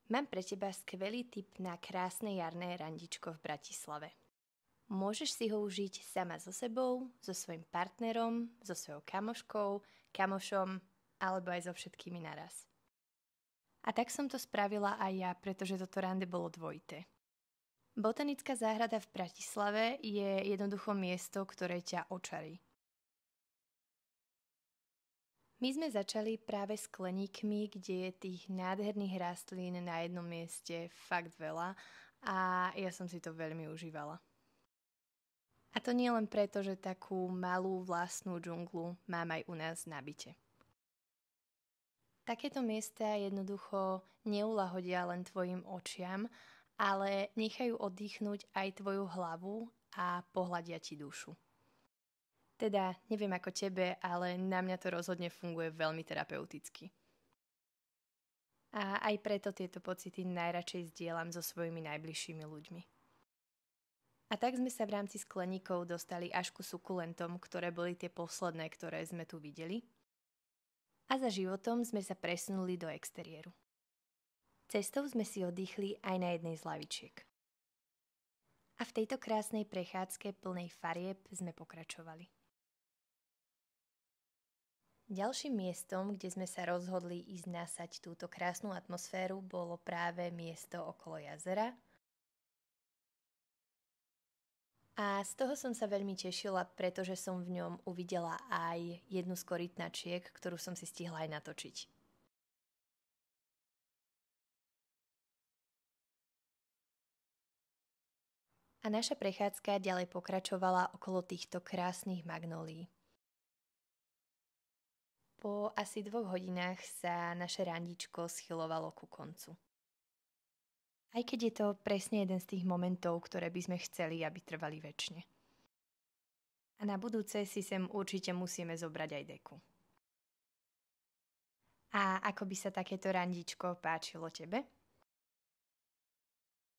Mám pre teba skvelý tip na krásne jarné randičko v Bratislave. Môžeš si ho užiť sama so sebou, so svojím partnerom, so svojou kamoškou, kamošom alebo aj so všetkými naraz. A tak som to spravila aj ja, pretože toto rande bolo dvojité. Botanická záhrada v Bratislave je jednoducho miesto, ktoré ťa očarí. My sme začali práve skleníkmi, kde je tých nádherných rastlín na jednom mieste fakt veľa a ja som si to veľmi užívala. A to nie len preto, že takú malú vlastnú džunglu mám aj u nás na byte. Takéto miesta jednoducho neulahodia len tvojim očiam, ale nechajú oddychnúť aj tvoju hlavu a pohľadia ti dušu. Teda, neviem ako tebe, ale na mňa to rozhodne funguje veľmi terapeuticky. A aj preto tieto pocity najradšej zdieľam so svojimi najbližšími ľuďmi. A tak sme sa v rámci skleníkov dostali až ku sukulentom, ktoré boli tie posledné, ktoré sme tu videli. A za životom sme sa presunuli do exteriéru. Cestou sme si oddychli aj na jednej z lavičiek. A v tejto krásnej prechádzke plnej farieb sme pokračovali. Ďalším miestom, kde sme sa rozhodli ísť nasať túto krásnu atmosféru, bolo práve miesto okolo jazera. A z toho som sa veľmi tešila, pretože som v ňom uvidela aj jednu z korytnačiek, ktorú som si stihla aj natočiť. A naša prechádzka ďalej pokračovala okolo týchto krásnych magnólií. Po asi 2 hodinách sa naše randičko schylovalo ku koncu. Aj keď je to presne jeden z tých momentov, ktoré by sme chceli, aby trvali večne. A na budúce si sem určite musíme zobrať aj deku. A ako by sa takéto randičko páčilo tebe?